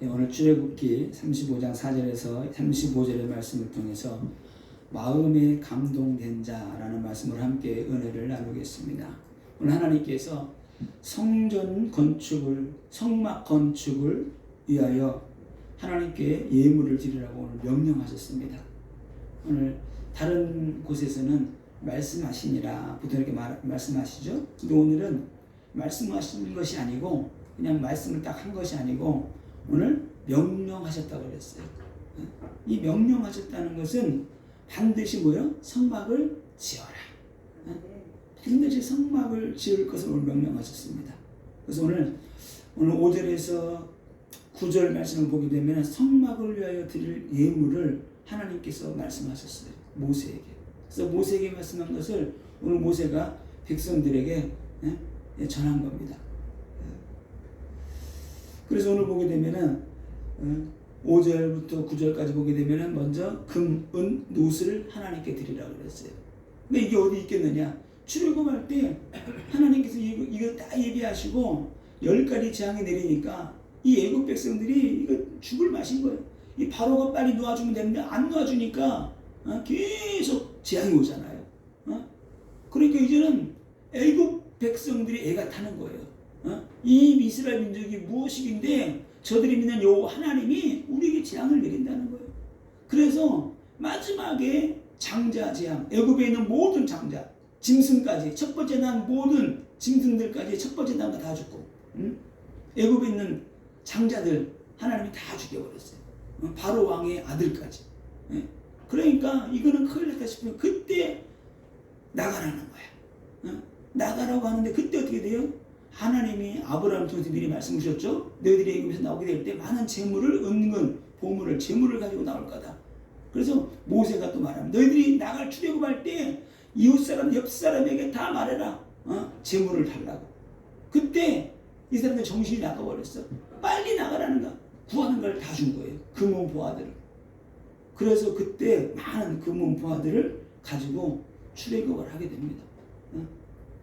오늘 출애굽기 35장 4절에서 35절의 말씀을 통해서 마음에 감동된 자라는 말씀을 함께 은혜를 나누겠습니다. 오늘 하나님께서 성전 건축을, 성막 건축을 위하여 하나님께 예물을 드리라고 오늘 명령하셨습니다. 오늘 다른 곳에서는 말씀하시니라 보통 이렇게 말씀하시죠. 근데 오늘은 말씀하신 것이 아니고 그냥 말씀을 딱 한 것이 아니고 오늘 명령하셨다고 그랬어요. 이 명령하셨다는 것은 반드시 뭐요? 성막을 지어라. 반드시 성막을 지을 것을 오늘 명령하셨습니다. 그래서 오늘 5절에서 9절 말씀을 보게 되면 성막을 위하여 드릴 예물을 하나님께서 말씀하셨어요. 모세에게. 그래서 모세에게 말씀한 것을 오늘 모세가 백성들에게 전한 겁니다. 그래서 오늘 보게 되면은 5절부터 9절까지 보게 되면은 먼저 금, 은, 노스를 하나님께 드리라고 그랬어요. 근데 이게 어디 있겠느냐? 출애굽할 때 하나님께서 이거 다 예비하시고 10가지 재앙이 내리니까 이 애국 백성들이 이거 죽을 맛인 거예요. 이 바로가 빨리 놓아주면 되는데 안 놓아주니까 계속 재앙이 오잖아요. 그러니까 이제는 애국 백성들이 애가 타는 거예요. 이 이스라엘 민족이 무엇이긴데 저들이 믿는 여호와 하나님이 우리에게 재앙을 내린다는 거예요. 그래서 마지막에 장자 재앙, 애굽에 있는 모든 장자, 짐승까지 첫 번째 난 모든 짐승들까지 첫 번째 난 거 다 죽고, 애굽에 있는 장자들 하나님이 다 죽여버렸어요. 바로 왕의 아들까지. 그러니까 이거는 큰일 났다 싶으면 그때 나가라는 거야. 나가라고 하는데 그때 어떻게 돼요? 하나님이 아브라함 통해서 미리 말씀 주셨죠. 너희들이 애굽에서 나오게 될 때 많은 재물을, 은근, 보물을, 재물을 가지고 나올 거다. 그래서 모세가 또 말합니다. 너희들이 나갈 출애굽할 때 이웃 사람, 옆 사람에게 다 말해라. 재물을 달라고. 그때 이 사람들 정신이 나가버렸어. 빨리 나가라는 거. 구하는 걸 다 준 거예요. 금은 보화들을. 그래서 그때 많은 금은 보화들을 가지고 출애굽을 하게 됩니다.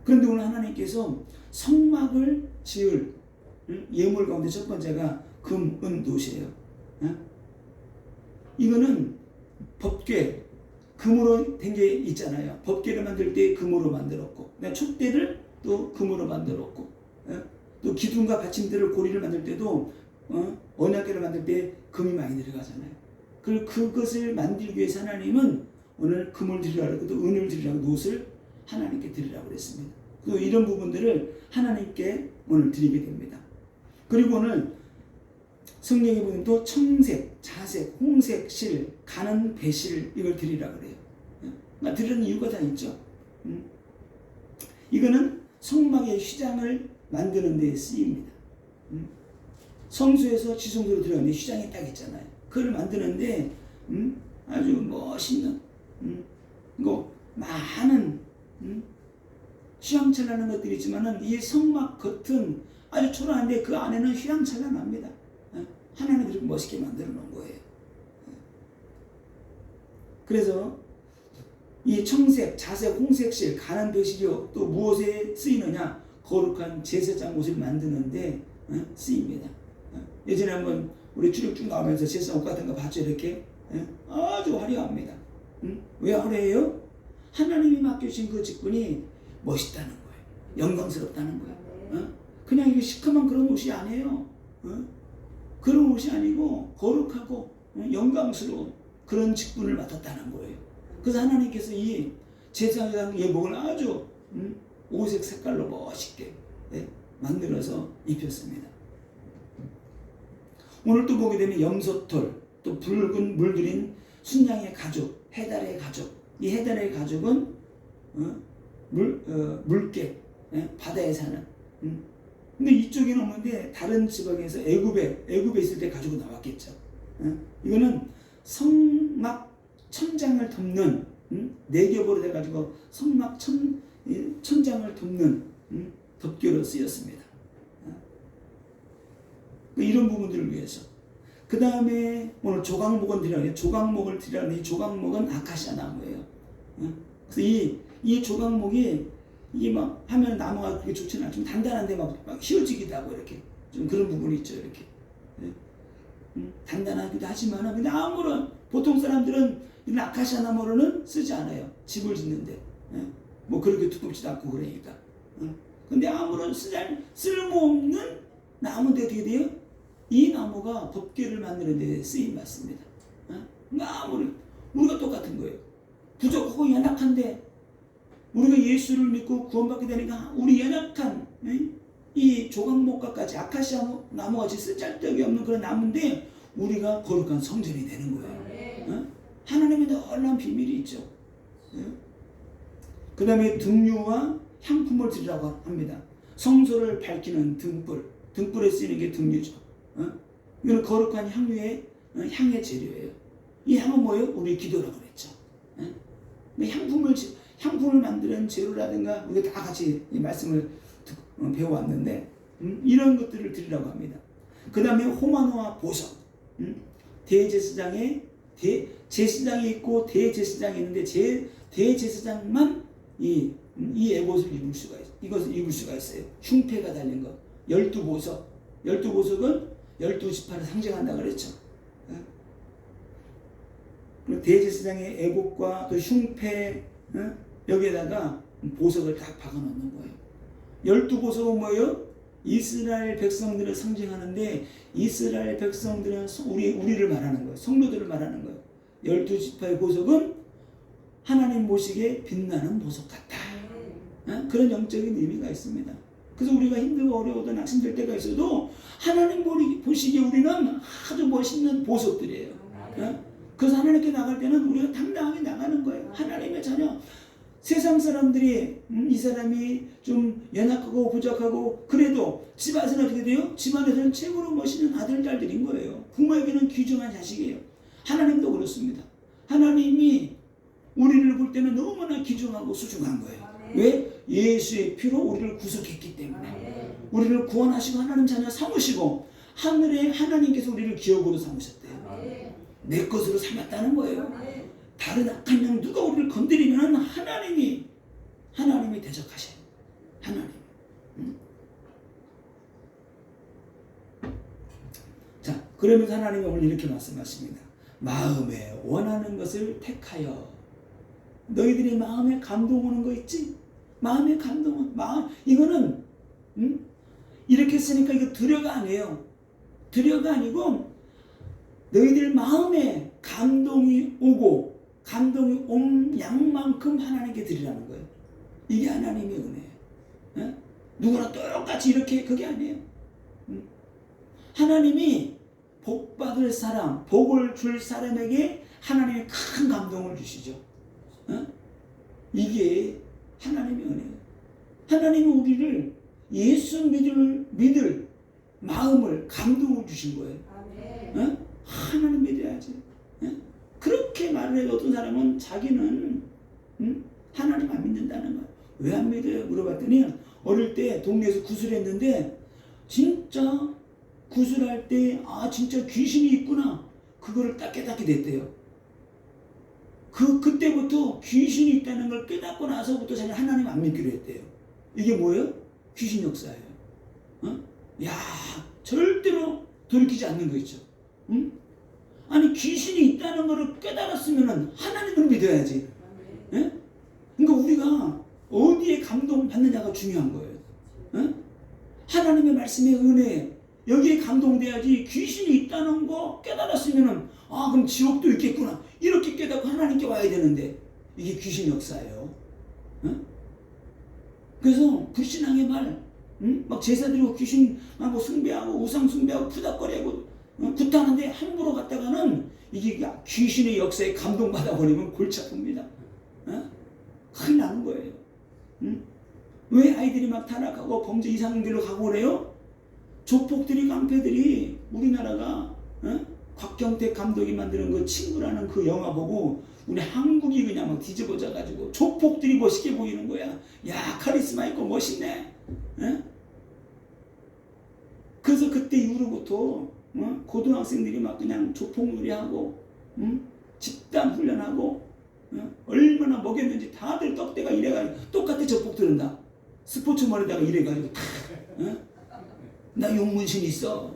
그런데 오늘 하나님께서 성막을 지을 예물 가운데 첫 번째가 금, 은, 노시예요. 이거는 법궤, 금으로 된 게 있잖아요. 법궤를 만들 때 금으로 만들었고, 촛대를 또 금으로 만들었고, 또 기둥과 받침대를 고리를 만들 때도 언약궤를 만들 때 금이 많이 들어가잖아요. 그것을 만들기 위해서 하나님은 오늘 금을 드리라고 또 은을 드리라고 노스를 하나님께 드리라고 그랬습니다. 또 이런 부분들을 하나님께 오늘 드리게 됩니다. 그리고 오늘 성경에 보면 또 청색, 자색, 홍색, 실, 가는 배실 이걸 드리라고 그래요. 드리는 이유가 다 있죠. 이거는 성막의 휘장을 만드는 데 쓰입니다. 성소에서 지성소로 들어가는데 휘장이 딱 있잖아요. 그걸 만드는데 아주 멋있는 이거 많은 휘황찬란한 것들이 있지만은 이 성막 겉은 아주 초라한데 그 안에는 휘황찬란합니다. 하나님이 그렇게 멋있게 만들어 놓은 거예요. 그래서 이 청색, 자색, 홍색실, 가는 배실이요 또 무엇에 쓰이느냐? 거룩한 제사장 옷을 만드는데 쓰입니다. 예전에 한번 우리 출애굽 나오면서 제사장 옷 같은 거 봤죠? 이렇게 아주 화려합니다. 왜 화려해요? 하나님이 맡겨주신 그 직분이 멋있다는 거예요. 영광스럽다는 거예요. 그냥 이게 시커먼 그런 옷이 아니에요. 그런 옷이 아니고 거룩하고 영광스러운 그런 직분을 맡았다는 거예요. 그래서 하나님께서 이 제사장 예복을 아주 오색 색깔로 멋있게 만들어서 입혔습니다. 오늘 또 보게 되면 염소털, 또 붉은 물들인 순양의 가죽, 해달의 가죽. 이 해달의 가죽은 물개, 바다에 사는. 근데 이쪽에는 없는데 다른 지방에서 애굽에 있을 때 가지고 나왔겠죠. 이거는 성막 천장을 덮는 4겹으로 돼가지고 성막 천장을 덮는 덮개로 쓰였습니다. 이런 부분들을 위해서. 그 다음에 오늘 조각목은 드리라고 해요. 조각목을 드리라고 해요. 이 조각목은 아카시아 나무예요. 그래서 이 조각목이 이게 막 하면 나무가 그렇게 좋지는 않지만 단단한데 막 휘어지기도 하고 이렇게 좀 그런 부분이 있죠. 이렇게. 단단하기도 하지만 근데 아무런 보통 사람들은 이런 아카시아 나무로는 쓰지 않아요. 집을 짓는데 뭐 그렇게 두껍지도 않고 그러니까. 근데 아무런 쓸모없는 나무인데 어떻게 돼요? 이 나무가 법궤를 만드는 데 쓰임 받습니다. 그러니까 아무리 우리가 똑같은 거예요. 부족하고 연약한데 우리가 예수를 믿고 구원받게 되니까 우리 연약한 이 조각목과까지 아카시아 나무같이 쓸데기 없는 그런 나무인데 우리가 거룩한 성전이 되는 거예요. 하나님의 놀라운 비밀이 있죠. 그 다음에 등유와 향품을 드리라고 합니다. 성소를 밝히는 등불에 쓰이는 게 등유죠. 이건 거룩한 향의 재료예요. 이 향은 뭐예요? 우리 기도라고 그랬죠. 향품을 만드는 재료라든가 우리가 다 같이 이 말씀을 배워왔는데 이런 것들을 드리라고 합니다. 그 다음에 호마노와 보석. 대제사장에 제사장이 있고 대제사장이 있는데 대제사장만 이 에봇을 이것을 입을 수가 있어요. 흉패가 달린 것. 12보석. 12보석은 12지파를 상징한다고 그랬죠. 대제사장의 에봇과 또 흉패 여기에다가 보석을 딱 박아 놓는 거예요. 12보석은 뭐예요? 이스라엘 백성들을 상징하는데 이스라엘 백성들은 우리를 말하는 거예요. 성도들을 말하는 거예요. 12지파의 보석은 하나님 보시기에 빛나는 보석 같다. 그런 영적인 의미가 있습니다. 그래서 우리가 힘들고 어려워도 낙심될 때가 있어도 하나님 보시기에 우리는 아주 멋있는 보석들이에요. 그래서 하나님께 나갈 때는 우리가 당당하게 나가는 거예요. 하나님의 자녀. 세상 사람들이 이 사람이 좀 연약하고 부족하고 그래도 집안에서는 어떻게 돼요? 집안에서는 최고로 멋있는 아들 딸들인 거예요. 부모에게는 귀중한 자식이에요. 하나님도 그렇습니다. 하나님이 우리를 볼 때는 너무나 귀중하고 소중한 거예요. 왜? 예수의 피로 우리를 구속했기 때문에. 우리를 구원하시고 하나님 자녀 삼으시고 하늘에 하나님께서 우리를 기업으로 삼으셨대요. 내 것으로 삼았다는 거예요. 다른 악한 영 누가 우리를 건드리면 하나님이 대적하셔요. 하나님. 자, 그러면서 하나님이 오늘 이렇게 말씀하십니다. 마음에 원하는 것을 택하여. 너희들이 마음에 감동 오는 거 있지? 마음에 감동은 이거는 이렇게 쓰니까 이거 두려가 아니에요. 두려가 아니고 너희들 마음에 감동이 오고 감동이 온 양만큼 하나님께 드리라는 거예요. 이게 하나님의 은혜예요. 누구나 똑같이 이렇게 그게 아니에요. 하나님이 복받을 사람, 복을 줄 사람에게 하나님이 큰 감동을 주시죠. 이게 하나님의 은혜예요. 하나님이 우리를 예수 믿을 마음을 감동을 주신 거예요. 하나님 믿어야지. 그렇게 말을 해도 어떤 사람은 자기는 하나님 안 믿는다는 거예요. 왜 안 믿어요? 물어봤더니 어릴 때 동네에서 구슬했는데 진짜 구슬할 때 진짜 귀신이 있구나. 그거를 딱 깨닫게 됐대요. 그때부터 귀신이 있다는 걸 깨닫고 나서부터 자기 하나님 안 믿기로 했대요. 이게 뭐예요? 귀신 역사예요. 야, 절대로 돌이키지 않는 거 있죠. 아니 귀신이 있다는 것을 깨달았으면 하나님을 믿어야지. 그러니까 우리가 어디에 감동받느냐가 중요한 거예요. 하나님의 말씀의 은혜 여기에 감동돼야지. 귀신이 있다는 거 깨달았으면 그럼 지옥도 있겠구나 이렇게 깨닫고 하나님께 와야 되는데 이게 귀신 역사예요. 그래서 불신앙의 말 막 제사 드리고 귀신하고 숭배하고 우상 숭배하고 푸닥거리고 굿하는데 함부로 갔다가는 이게 귀신의 역사에 감동받아 버리면 골치 아픕니다. 큰일 나는 거예요. 왜 아이들이 막 타락하고 범죄 이상한 길로 가고 그래요? 조폭들이 깡패들이 우리나라가 곽경택 감독이 만드는 그 친구라는 그 영화 보고 우리 한국이 그냥 막 뒤집어져 가지고 조폭들이 멋있게 보이는 거야. 야, 카리스마 있고 멋있네. 그래서 그때 이후로부터 고등학생들이 막 그냥 조폭놀이하고 집단 훈련하고 얼마나 먹였는지 다들 떡대가 이래가지고 똑같아. 조폭들은 다 스포츠 머리다가 이래가지고 나 용문신 있어.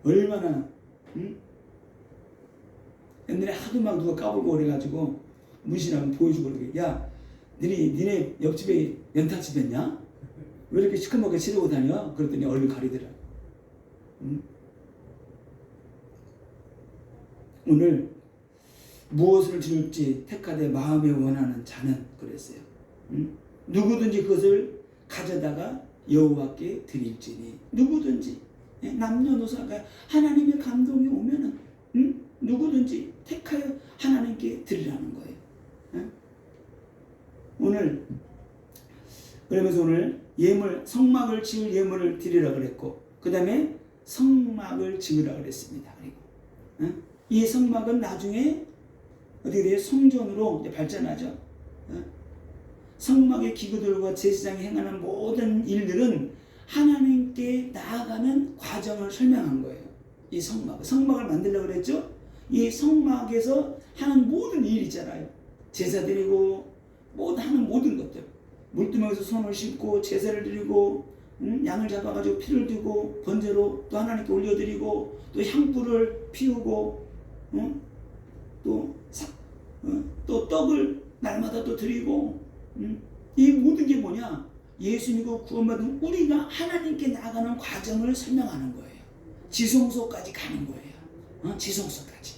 얼마나 응? 옛날에 하도 막 누가 까불고 그래가지고 문신하면 보여주고 그러게. 야, 니네 옆집에 연탄집 했냐? 왜 이렇게 시커멓게 치르고 다녀? 그랬더니 얼굴 가리더라. 응? 오늘 무엇을 지을지 택하되 마음에 원하는 자는 그랬어요. 응? 누구든지 그것을 가져다가 여호와께 드릴지니. 누구든지 남녀노소가 하나님의 감동이 오면은 응? 누구든지 택하여 하나님께 드리라는 거예요. 응? 오늘 그러면서 오늘 예물 성막을 지을 예물을 드리라 그랬고 그 다음에 성막을 지으라 그랬습니다. 그리고 응? 이 성막은 나중에 어떻게 돼요? 성전으로 이제 발전하죠. 성막의 기구들과 제사장이 행하는 모든 일들은 하나님께 나아가는 과정을 설명한 거예요. 이 성막을 만들려고 그랬죠. 이 성막에서 하는 모든 일 있잖아요. 제사 드리고 하는 모든 것들. 물두멍에서 손을 씻고 제사를 드리고 양을 잡아가지고 피를 두고 번제로 또 하나님께 올려드리고 또 향불을 피우고 또 떡을 날마다 또 드리고 이 모든 게 뭐냐? 예수 믿고 구원받은 우리가 하나님께 나아가는 과정을 설명하는 거예요. 지성소까지 가는 거예요. 지성소까지.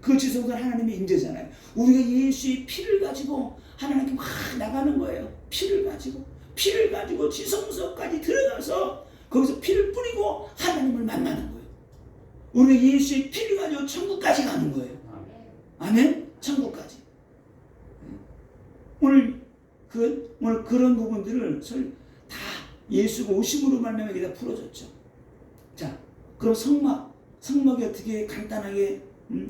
그 지성소는 하나님의 임재잖아요. 우리가 예수의 피를 가지고 하나님께 막 나가는 거예요. 피를 가지고 지성소까지 들어가서 거기서 피를 뿌리고 하나님을 만나는 거예요. 우리가 예수의 피를 가지고 천국까지 가는 거예요. 아멘? 천국까지. 오늘 그런 부분들을 다 예수가 오심으로 말미암아 다 풀어줬죠. 자, 그럼 성막이 어떻게 간단하게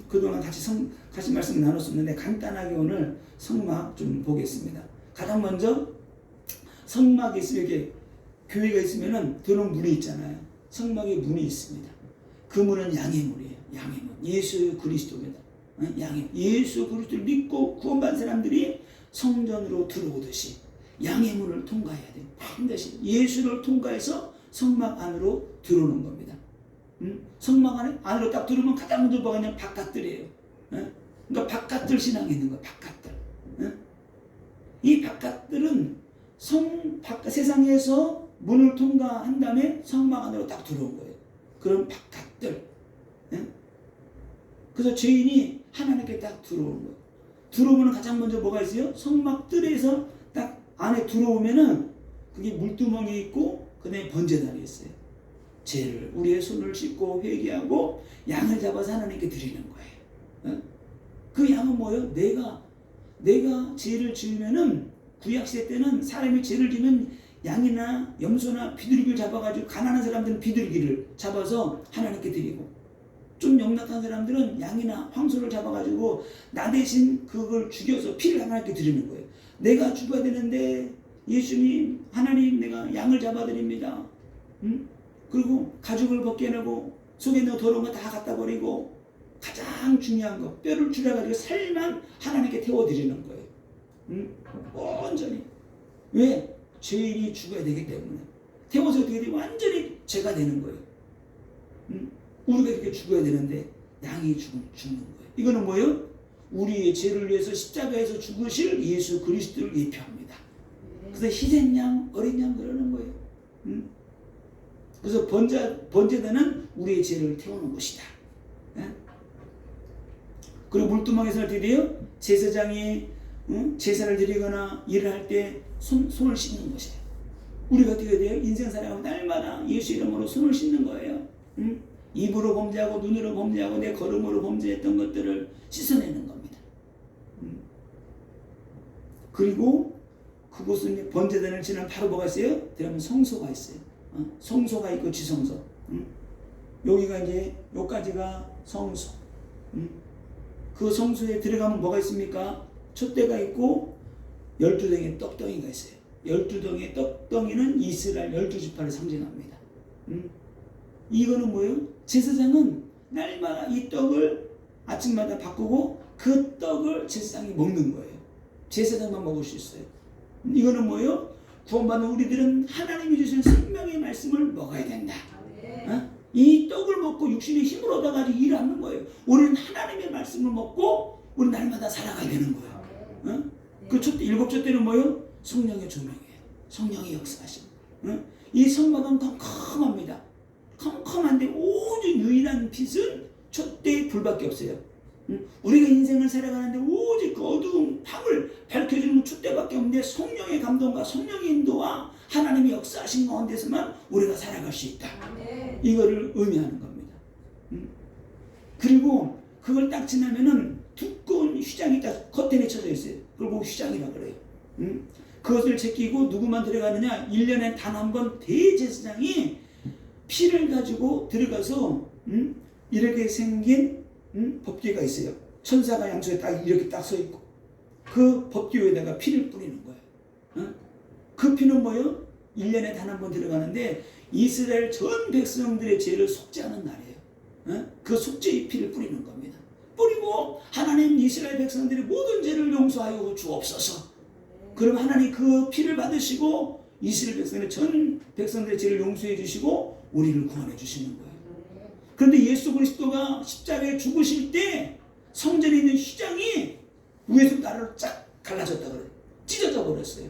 그동안 같이 말씀 나눴었는데 간단하게 오늘 성막 좀 보겠습니다. 가장 먼저 성막이 있으면 이렇게 교회가 있으면은 들어온 문이 있잖아요. 성막에 문이 있습니다. 그 문은 양의 문이에요. 양의 문. 예수 그리스도입니다. 양의 예수 그리스도를 믿고 구원받은 사람들이 성전으로 들어오듯이 양의 문을 통과해야 돼요. 반드시 예수를 통과해서 성막 안으로 들어오는 겁니다. 성막 안으로 딱 들어오면 가장 먼저 뭐가 있냐면 바깥들이에요. 그러니까 바깥들 신앙이 있는 거예요. 바깥들. 이 바깥들은 세상에서 문을 통과한 다음에 성막 안으로 딱 들어온 거예요. 그런 바깥들. 그래서 죄인이 하나님께 딱 들어오는 거예요. 들어오면 가장 먼저 뭐가 있어요? 성막 뜰에서 딱 안에 들어오면은 그게 물두멍이 있고 그 다음에 번제단이 있어요. 죄를 우리의 손을 씻고 회개하고 양을 잡아서 하나님께 드리는 거예요. 그 양은 뭐예요? 내가 죄를 지으면은 구약시대 때는 사람이 죄를 지면 양이나 염소나 비둘기를 잡아가지고 가난한 사람들은 비둘기를 잡아서 하나님께 드리고 좀 영락한 사람들은 양이나 황소를 잡아가지고 나 대신 그걸 죽여서 피를 하나님께 드리는 거예요. 내가 죽어야 되는데 예수님 하나님 내가 양을 잡아드립니다. 그리고 가죽을 벗겨내고 속에 있는 더러운 거 다 갖다 버리고 가장 중요한 거 뼈를 줄여가지고 살만 하나님께 태워드리는 거예요. 온전히. 왜? 죄인이 죽어야 되기 때문에. 태워서 어떻게 돼? 완전히 죄가 되는 거예요. 우리가 이렇게 죽어야 되는데 양이 죽는 거예요. 이거는 뭐예요? 우리의 죄를 위해서 십자가에서 죽으실 예수 그리스도를 예표합니다. 그래서 희생양, 어린 양 그러는 거예요. 그래서 번제단은 우리의 죄를 태우는 것이다. 그리고 물두멍에서 어떻게 돼요? 제사장이 제사를 드리거나 일을 할 때 손을 씻는 것이에요. 우리가 어떻게 돼요? 인생 살아가면 날마다 예수 이름으로 손을 씻는 거예요. 입으로 범죄하고 눈으로 범죄하고 내 걸음으로 범죄했던 것들을 씻어내는 겁니다. 그리고 그곳은 번제단을 지나면 바로 뭐가 있어요? 들어가면 성소가 있어요. 성소가 있고 지성소. 여기가 이제 여기까지가 성소. 그 성소에 들어가면 뭐가 있습니까? 촛대가 있고 12덩이의 떡덩이가 있어요. 12덩이의 떡덩이는 이스라엘 12지파를 상징합니다. 이거는 뭐예요? 제사장은 날마다 이 떡을 아침마다 바꾸고 그 떡을 제사장이 먹는 거예요. 제사장만 먹을 수 있어요. 이거는 뭐예요? 구원받는 우리들은 하나님이 주신 생명의 말씀을 먹어야 된다. 이 떡을 먹고 육신의 힘을 얻어가지고 일하는 거예요. 우리는 하나님의 말씀을 먹고 우리 날마다 살아가야 되는 거예요. 어? 그 일곱째 때는 뭐예요? 성령의 조명이에요. 성령의 역사하심. 이 성막은 컴컴합니다. 컴컴한데 오직 유일한 빛은 촛대의 불밖에 없어요. 우리가 인생을 살아가는데 오직 그 어두운 밤을 밝혀주는 촛대밖에 없는데 성령의 감동과 성령의 인도와 하나님의 역사하신 가운데서만 우리가 살아갈 수 있다. 이거를 의미하는 겁니다. 그리고 그걸 딱 지나면은 두꺼운 휘장이 딱 커튼에 쳐져 있어요. 그걸 보고 휘장이라고 그래요. 그것을 제끼고 누구만 들어가느냐? 1년에 단 한 번 대제사장이 피를 가지고 들어가서 이렇게 생긴 법궤가 있어요. 천사가 양쪽에 딱 이렇게 딱 서 있고 그 법궤 위에다가 피를 뿌리는 거예요. 그 피는 뭐예요? 1년에 단 한 번 들어가는데 이스라엘 전 백성들의 죄를 속죄하는 날이에요. 그 속죄의 피를 뿌리는 겁니다. 뿌리고 하나님 이스라엘 백성들의 모든 죄를 용서하여 주옵소서. 그럼 하나님 그 피를 받으시고 이스라엘 백성의 전 백성들의 죄를 용서해 주시고 우리를 구원해 주시는 거예요. 그런데 예수 그리스도가 십자가에 죽으실 때 성전에 있는 휘장이 위에서 아래로 쫙 갈라졌다 그래요. 찢어져 버렸어요.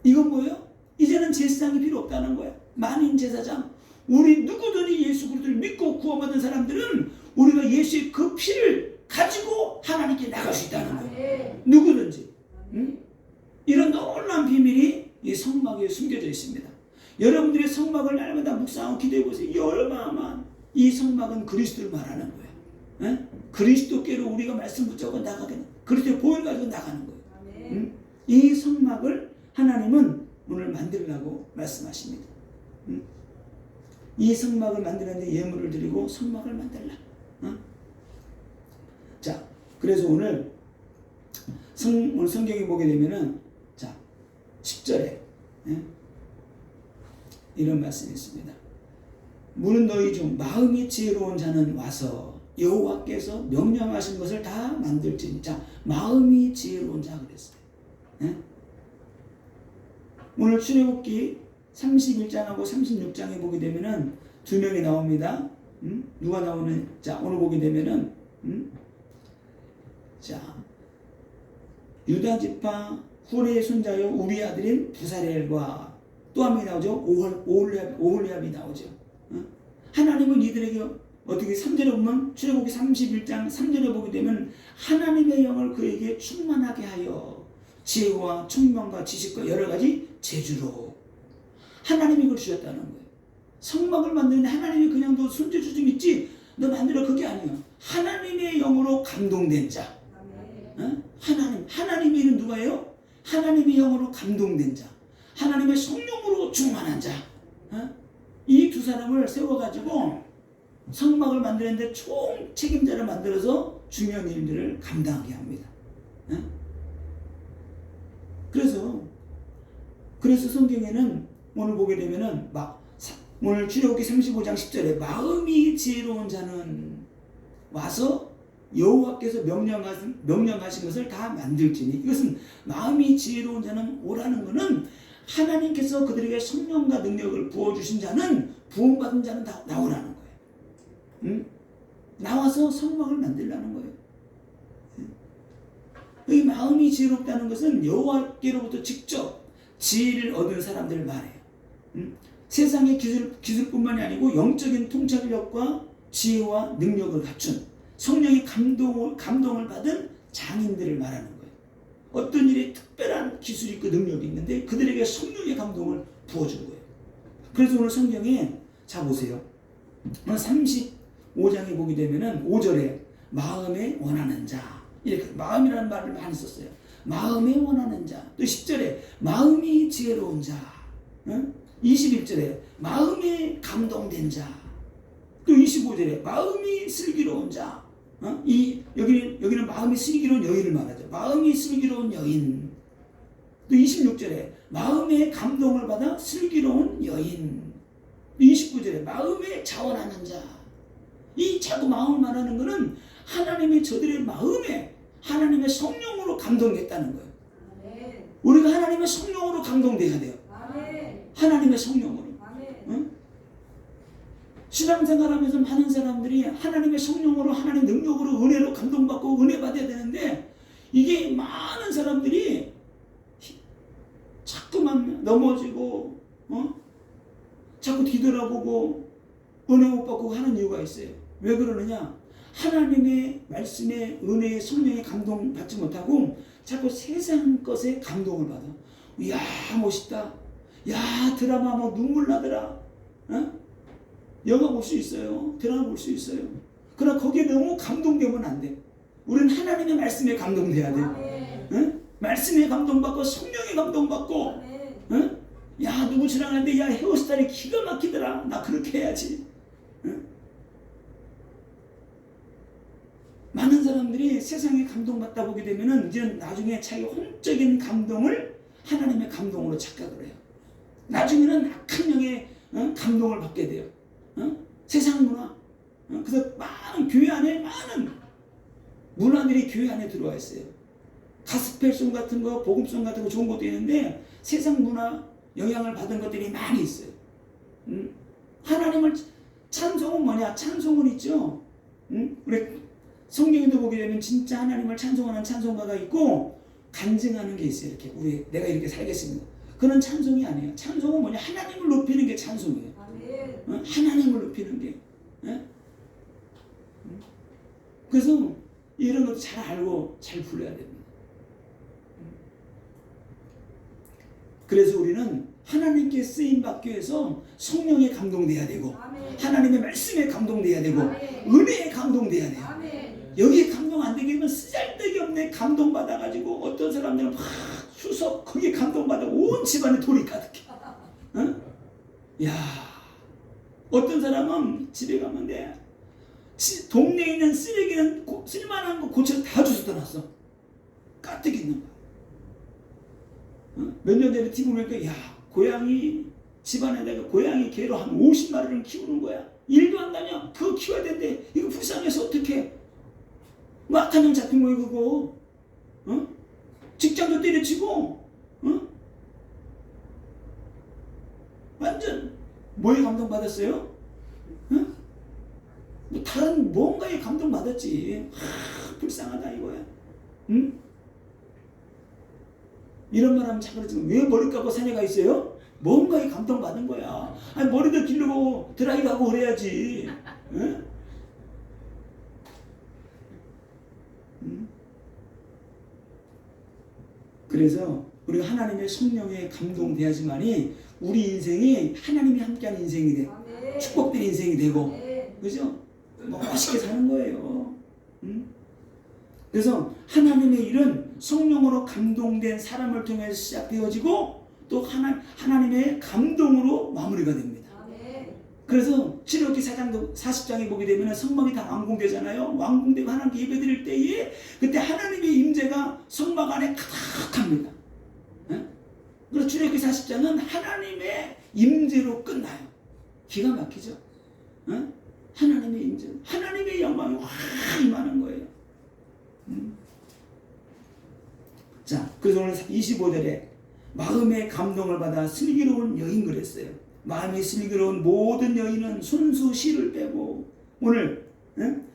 이건 뭐예요? 이제는 제사장이 필요 없다는 거예요. 만인 제사장. 우리 누구든지 예수 그리스도를 믿고 구원받은 사람들은 우리가 예수의 그 피를 가지고 하나님께 나갈 수 있다는 거예요. 누구든지. 이런 놀라운 비밀이 이 성막에 숨겨져 있습니다. 여러분들의 성막을 날마다 묵상하고 기도해 보세요. 이 얼마만 이 성막은 그리스도를 말하는 거예요. 그리스도께로 우리가 말씀 붙잡고 나가게 그리스도의 보혈 가지고 나가는 거예요. 이 성막을 하나님은 오늘 만들라고 말씀하십니다. 이 성막을 만드는데 예물을 드리고 성막을 만들라. 자, 그래서 오늘 성경에 보게 되면은 자 10절에 이런 말씀이 있습니다. 무는 너희 중 마음이 지혜로운 자는 와서 여호와께서 명령하신 것을 다 만들지니. 자, 마음이 지혜로운 자 그랬어요. 오늘 출애굽기 31장하고 36장에 보게 되면은 두 명이 나옵니다. 누가 나오는? 자, 오늘 보게 되면은 자, 유다 지파 후레의 손자요 우리 아들인 부사렐과 또 한 명이 나오죠. 오홀리압이 나오죠. 하나님은 이들에게 어떻게 3절에 보면 출애굽기 31장 3절에 보게 되면 하나님의 영을 그에게 충만하게 하여 지혜와 총명과 지식과 여러 가지 재주로 하나님이 그걸 주셨다는 거예요. 성막을 만드는데 하나님이 그냥 너 손재주 좀 있지 너 만들어 그게 아니에요. 하나님의 영으로 감동된 자. 하나님의 이름 누가예요? 하나님의 영으로 감동된 자. 하나님의 성령으로 충만한 자. 이 두 사람을 세워가지고 성막을 만드는데 총 책임자를 만들어서 중요한 일들을 감당하게 합니다. 그래서 성경에는 오늘 보게 되면은 오늘 출애굽기 35장 10절에 마음이 지혜로운 자는 와서 여호와께서 명령하신 것을 다 만들지니. 이것은 마음이 지혜로운 자는 오라는 것은 하나님께서 그들에게 성령과 능력을 부어주신 자는 부흥받은 자는 다 나오라는 거예요. 나와서 성막을 만들라는 거예요. 이 마음이 지혜롭다는 것은 여호와께로부터 직접 지혜를 얻은 사람들을 말해요. 세상의 기술뿐만이 아니고 영적인 통찰력과 지혜와 능력을 갖춘 성령의 감동을 받은 장인들을 말하는 거예요. 어떤 일에 특별한 기술이 있고 능력이 있는데 그들에게 성령의 감동을 부어준 거예요. 그래서 오늘 성경에 자 보세요. 35장에 보게 되면은 5절에 마음에 원하는 자 이렇게 마음이라는 말을 많이 썼어요. 마음에 원하는 자. 또 10절에 마음이 지혜로운 자. 21절에 마음에 감동된 자. 또 25절에 마음이 슬기로운 자. 여기는 마음이 슬기로운 여인을 말하죠. 마음이 슬기로운 여인. 또 26절에 마음의 감동을 받아 슬기로운 여인. 29절에 마음에 자원하는 자. 이 자꾸 마음을 말하는 것은 하나님이 저들의 마음에 하나님의 성령으로 감동했다는 거예요. 우리가 하나님의 성령으로 감동돼야 돼요. 하나님의 성령으로. 신앙생활하면서 많은 사람들이 하나님의 성령으로 하나님의 능력으로 은혜로 감동받고 은혜 받아야 되는데 이게 많은 사람들이 자꾸만 넘어지고 자꾸 뒤돌아보고 은혜 못 받고 하는 이유가 있어요. 왜 그러느냐? 하나님의 말씀에 은혜의 성령의 감동 받지 못하고 자꾸 세상 것에 감동을 받아. 이야 멋있다. 야 드라마 뭐 눈물 나더라. 영화 볼 수 있어요. 드라마 볼 수 있어요. 그러나 거기에 너무 감동되면 안 돼. 우리는 하나님의 말씀에 감동돼야 돼. 말씀에 감동받고 성령에 감동받고 야 누구 지나가는데 야 헤어스타일이 기가 막히더라. 나 그렇게 해야지. 많은 사람들이 세상에 감동받다 보게 되면은 이제 나중에 자기 혼적인 감동을 하나님의 감동으로 착각을 해요. 나중에는 악한 영의 감동을 받게 돼요. 세상 문화. 그래서 많은 교회 안에 많은 문화들이 교회 안에 들어와 있어요. 가스펠송 같은 거, 복음송 같은 거 좋은 것도 있는데 세상 문화 영향을 받은 것들이 많이 있어요. 하나님을 찬송은 뭐냐? 찬송은 있죠. 우리 성경에도 보게 되면 진짜 하나님을 찬송하는 찬송가가 있고 간증하는 게 있어요. 이렇게 내가 이렇게 살겠습니다. 그런 찬송이 아니에요. 찬송은 뭐냐? 하나님을 높이는 게 찬송이에요. 하나님을 높이는 게. 그래서 이런 것도 잘 알고 잘 불러야 됩니다. 그래서 우리는 하나님께 쓰임받기 위해서 성령에 감동돼야 되고 하나님의 말씀에 감동돼야 되고 은혜에 감동돼야 돼요. 여기에 감동 안 되게 되면 쓰잘데기 없네 감동받아가지고 어떤 사람들은 막 수석 거기에 감동받아 온 집안에 돌이 가득해. 야 어떤 사람은 집에 가면 돼. 동네에 있는 쓰레기는 쓸만한 거 고쳐 다 주워 떠났어. 가뜩 있는 거. 몇 년 전에 TV 보니까 야 고양이 집안에다가 고양이 개로 한 50마리를 키우는 거야. 일도 안 나냐? 그거 키워야 되는데 이거 불쌍해서 어떡해. 악한 형 잡힌 거야 그거. 직장도 때려치고 완전 뭐에 감동받았어요? 뭐 다른 뭔가에 감동받았지. 불쌍하다 이거야. 이런 말 하면 자그러지만 왜 머리 감고 산에가 있어요? 뭔가에 감동받은 거야. 아니 머리도 기르고 드라이브하고 그래야지. 그래서 우리가 하나님의 성령에 감동돼야지만이 우리 인생이 하나님이 함께하는 인생이 돼. 축복된 인생이 되고. 그죠? 멋있게 사는 거예요. 그래서 하나님의 일은 성령으로 감동된 사람을 통해서 시작되어지고 또 하나님의 감동으로 마무리가 됩니다. 그래서 출애굽기 4장도 40장에 보게 되면 성막이 다 완공되잖아요. 완공되고 하나님께 예배드릴 때에 그때 하나님의 임재가 성막 안에 가득합니다. 그래서 출애굽기 40장은 하나님의 임재로 끝나요. 기가 막히죠. 하나님의 임재, 하나님의 영광이 확 임하는 거예요. 자, 그래서 오늘 25절에 마음의 감동을 받아 슬기로운 여인 그랬어요. 마음이 슬기로운 모든 여인은 손수 실을 빼고 오늘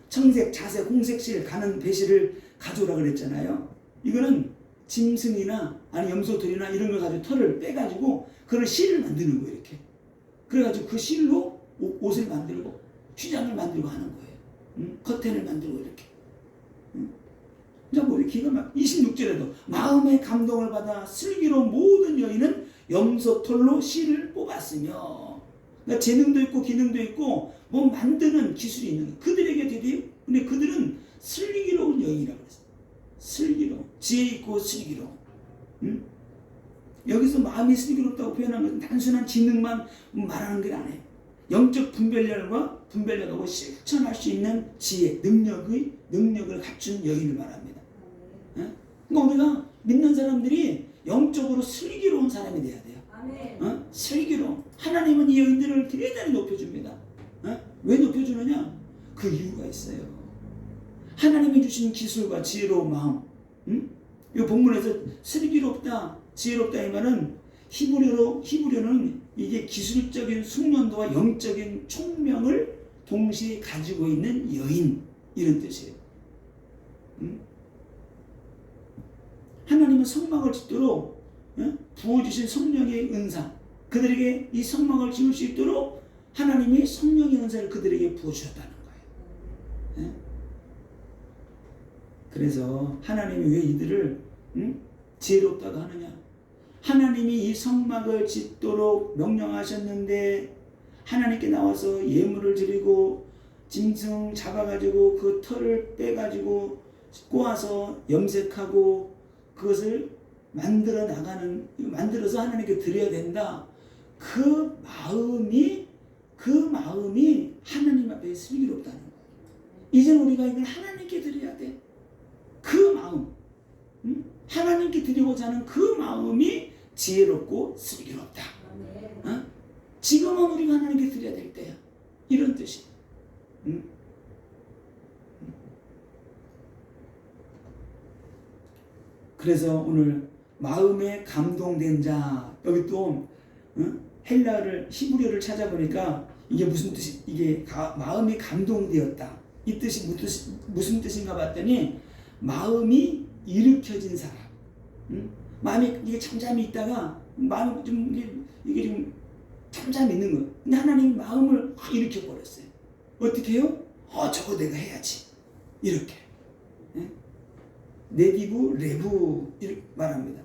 청색, 자색, 홍색 실, 가는 배실을 가져오라 그랬잖아요. 이거는 짐승이나 아니 염소털이나 이런 걸 가지고 털을 빼가지고 그걸 실을 만드는 거예요. 이렇게 그래가지고 그 실로 옷을 만들고 휘장을 만들고 하는 거예요. 커튼을 만들고 이렇게. 뭐 기가 막 26절에도 마음의 감동을 받아 슬기로운 모든 여인은 염소털로 실을 뽑았으며, 그러니까 재능도 있고 기능도 있고 뭐 만드는 기술이 있는 거예요. 그들에게 드디어 근데 그들은 슬기로운 여인이라고 그랬어요. 슬기로운, 지혜 있고 슬기로운. 여기서 마음이 슬기롭다고 표현한 것은 단순한 지능만 말하는 게 아니에요. 영적 분별력하고 실천할 수 있는 지혜, 능력을 갖춘 여인을 말합니다. 그러니까 우리가 믿는 사람들이 영적으로 슬기로운 사람이 돼야 돼요. 슬기로운. 하나님은 이 여인들을 대단히 높여줍니다. 왜 높여주느냐? 그 이유가 있어요. 하나님이 주신 기술과 지혜로운 마음. 이 본문에서 슬기롭다, 지혜롭다 이 말은 히브리어는 이게 기술적인 숙련도와 영적인 총명을 동시에 가지고 있는 여인, 이런 뜻이에요. 하나님은 성막을 짓도록 부어주신 성령의 은사, 그들에게 이 성막을 지을 수 있도록 하나님이 성령의 은사를 그들에게 부어주셨다는 거예요. 그래서 하나님이 왜 이들을 지혜롭다고 하느냐? 하나님이 이 성막을 짓도록 명령하셨는데 하나님께 나와서 예물을 드리고 짐승 잡아가지고 그 털을 빼가지고 꼬아서 염색하고 그것을 만들어서 하나님께 드려야 된다. 그 마음이 하나님 앞에 슬기롭다는 거예요. 이제는 우리가 이걸 하나님께 드려야 돼. 그 마음, 하나님께 드리고자 하는 그 마음이 지혜롭고 슬기롭다. 지금은 우리가 하나님께 드려야 될 때야. 이런 뜻이에요. 그래서 오늘 마음에 감동된 자, 여기 또 헬라를 히브리어를 찾아보니까 이게 무슨 뜻이, 이게 마음이 감동되었다, 이 뜻이 무슨 뜻인가 봤더니 마음이 일으켜진 사람, 마음이 이게 잠잠히 있다가 마음이 좀 이게 좀 잠잠히 있는 거예요. 근데 하나님 마음을 확 일으켜 버렸어요. 어떻게 해요? 저거 내가 해야지, 이렇게. 네디브 레브 이렇게 말합니다.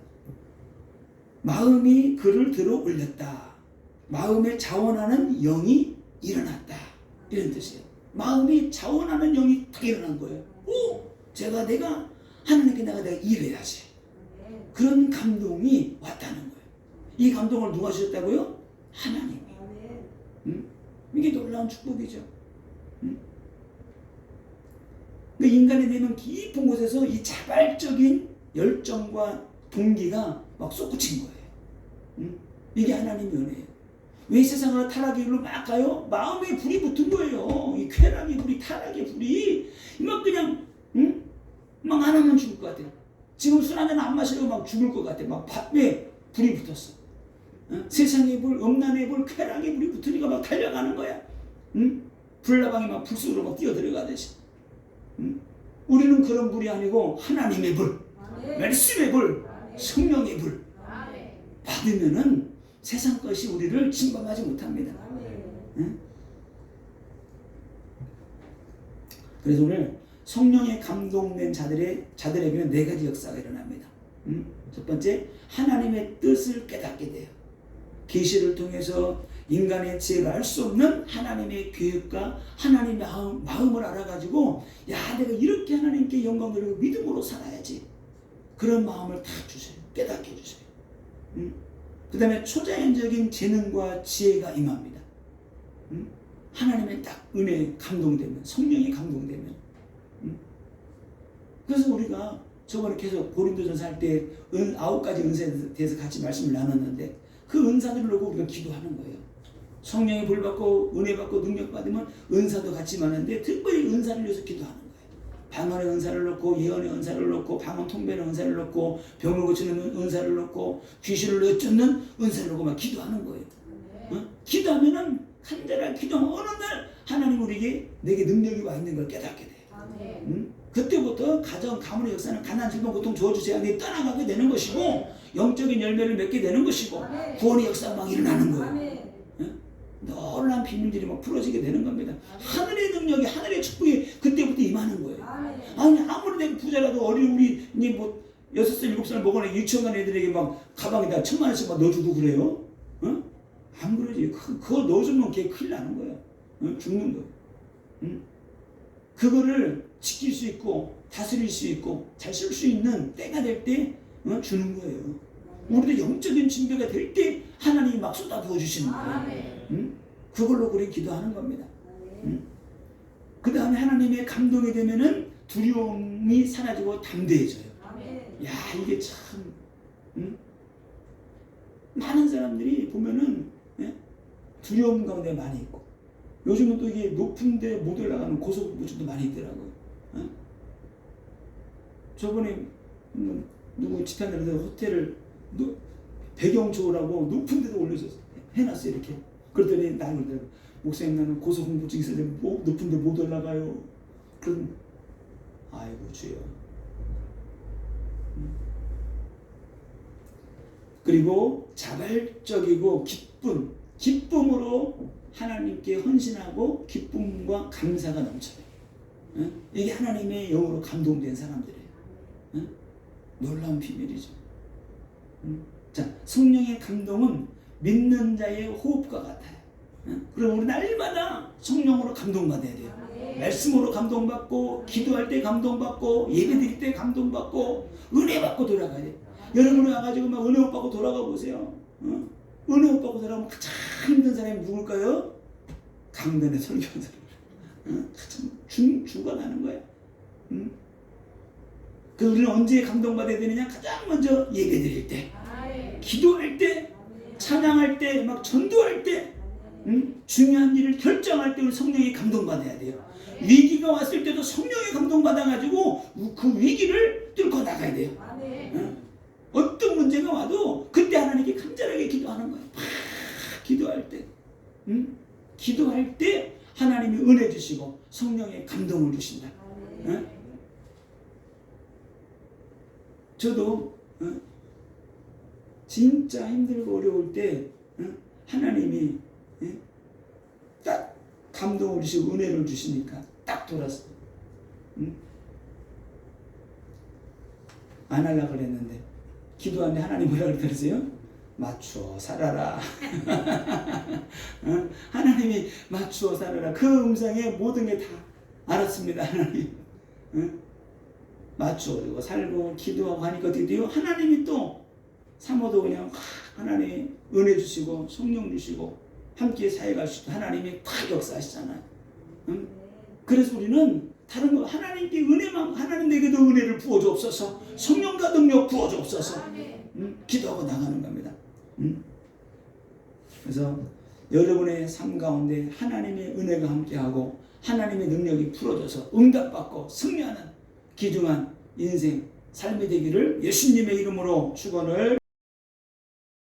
마음이 그를 들어 올렸다. 마음에 자원하는 영이 일어났다, 이런 뜻이에요. 마음이 자원하는 영이 딱 일어난 거예요. 내가 하나님께 내가 일해야지. 그런 감동이 왔다는 거예요. 이 감동을 누가 주셨다고요? 하나님이. 이게 놀라운 축복이죠. 인간의 내면 깊은 곳에서 이 자발적인 열정과 동기가 막 솟구친 거예요. 이게 하나님의 은혜예요. 왜 이 세상으로 타락의 길로 막 가요? 마음에 불이 붙은 거예요. 이 쾌락의 불이, 타락의 불이 막 그냥 막 안 하면 죽을 것 같아요. 지금 술 한잔 안 마시려고 막 죽을 것 같아요. 왜? 불이 붙었어. 세상의 불, 음란의 불, 쾌락의 불이 붙으니까 막 달려가는 거야. 불나방이 막 불 속으로 막 뛰어들어가듯이. 우리는 그런 불이 아니고 하나님의 불, 말씀의 불, 성령의 불 받으면은 세상 것이 우리를 침범하지 못합니다. 그래서 오늘 성령에 감동된 자들에게는 네 가지 역사가 일어납니다. 첫 번째, 하나님의 뜻을 깨닫게 돼요. 계시를 통해서 인간의 지혜가 알 수 없는 하나님의 계획과 하나님의 마음을 알아가지고, 내가 이렇게 하나님께 영광 돌리고 믿음으로 살아야지. 그런 마음을 다 주세요. 깨닫게 해주세요. 그 다음에 초자연적인 재능과 지혜가 임합니다. 하나님의 딱 은혜에 감동되면, 성령이 감동되면. 그래서 우리가 저번에 계속 고린도전서 할 때 9가지 은사에 대해서 같이 말씀을 나눴는데, 그 은사들을 놓고 우리가 기도하는 거예요. 성령의 불 받고 은혜 받고 능력 받으면 은사도 같이 많은데 특별히 은사를 위해서 기도하는 거예요. 방언의 은사를 놓고, 예언의 은사를 놓고, 방언 통변의 은사를 놓고, 병을 고치는 은사를 놓고, 귀신을 내쫓는 은사를 놓고 막 기도하는 거예요. 기도하면은 간절하게 기도하면 어느 날 하나님 내게 능력이 와 있는 걸 깨닫게 돼요. 그때부터 가정, 가문의 역사는 가난, 질병, 고통, 저주, 재앙이 떠나가게 되는 것이고, 영적인 열매를 맺게 되는 것이고, 구원의 역사가 막 일어나는 거예요. 놀라운 비밀들이 막 풀어지게 되는 겁니다. 하늘의 능력이, 하늘의 축복이 그때부터 임하는 거예요. 아니, 아무리 내가 부자라도 어린 우리 6살, 7살 먹어는 유치원 애들에게 막 가방에다 1,000만 원씩 막 넣어주고 그래요? 안 그러지. 그거 넣어주면 걔 큰일 나는 거야. 죽는 거야. 그거를 지킬 수 있고, 다스릴 수 있고, 잘 쓸 수 있는 때가 될 때 주는 거예요. 우리도 영적인 준비가 될 때 하나님이 막 쏟아 부어주시는 거예요. 그걸로 우리 기도하는 겁니다. 그 다음에 하나님의 감동이 되면은 두려움이 사라지고 담대해져요. 야, 이게 참 많은 사람들이 보면은 두려움 가운데 많이 있고, 요즘은 또 이게 높은 데 못 올라가는 고소공포증도 많이 있더라고요. 저번에 누구 집회하는데 호텔을 배경 좋으라고 높은 데도 올려서 해놨어요. 이렇게. 그랬더니 나는 그래요. 목사님 나는 고소공포증 있어서 뭐 높은 데 못 올라가요. 그럼 아이고 주여. 그리고 자발적이고 기쁨으로 하나님께 헌신하고 기쁨과 감사가 넘쳐요. 이게 하나님의 영으로 감동된 사람들이에요. 놀라운 비밀이죠. 자, 성령의 감동은 믿는 자의 호흡과 같아요. 그럼 우리 날마다 성령으로 감동받아야 돼요. 말씀으로 감동받고, 기도할 때 감동받고, 예배 드릴 때 감동받고, 은혜 받고 돌아가야 돼요. 여러분이 와가지고 막 은혜 못 받고 돌아가 보세요. 은혜 못 받고 돌아가면 가장 힘든 사람이 누굴까요? 강단에 설교한 사람. 가장 주가 나는 거예요. 그 우리는 언제 감동받아야 되느냐? 가장 먼저 예배 드릴 때, 기도할 때, 찬양할 때, 막 전도할 때, 중요한 일을 결정할 때 우리 성령이 감동받아야 돼요. 위기가 왔을 때도 성령이 감동받아가지고 그 위기를 뚫고 나가야 돼요. 어떤 문제가 와도 그때 하나님께 간절하게 기도하는 거예요. 기도할 때, 기도할 때 하나님이 은혜 주시고 성령의 감동을 주신다. 저도 진짜 힘들고 어려울 때 하나님이 딱 감동을 주시고 은혜를 주시니까 딱 돌았어요. 안 하려고 그랬는데 기도하는데 하나님 뭐라 그러세요? 맞추어 살아라. 하나님이 맞추어 살아라. 그 음성에 모든 게 다 알았습니다. 하나님. 맞추어 살고 기도하고 하니까 드디어 하나님이 또 사모도 그냥 하나님 은혜 주시고 성령 주시고 함께 사역할 수 있고 하나님이 다 역사하시잖아요. 그래서 우리는 다른 거 하나님께 은혜만 하나님 내게도 은혜를 부어주옵소서 성령과 능력 부어주옵소서 기도하고 나가는 겁니다. 그래서 여러분의 삶 가운데 하나님의 은혜가 함께하고 하나님의 능력이 풀어져서 응답받고 승리하는 귀중한 인생 삶이 되기를 예수님의 이름으로 축원을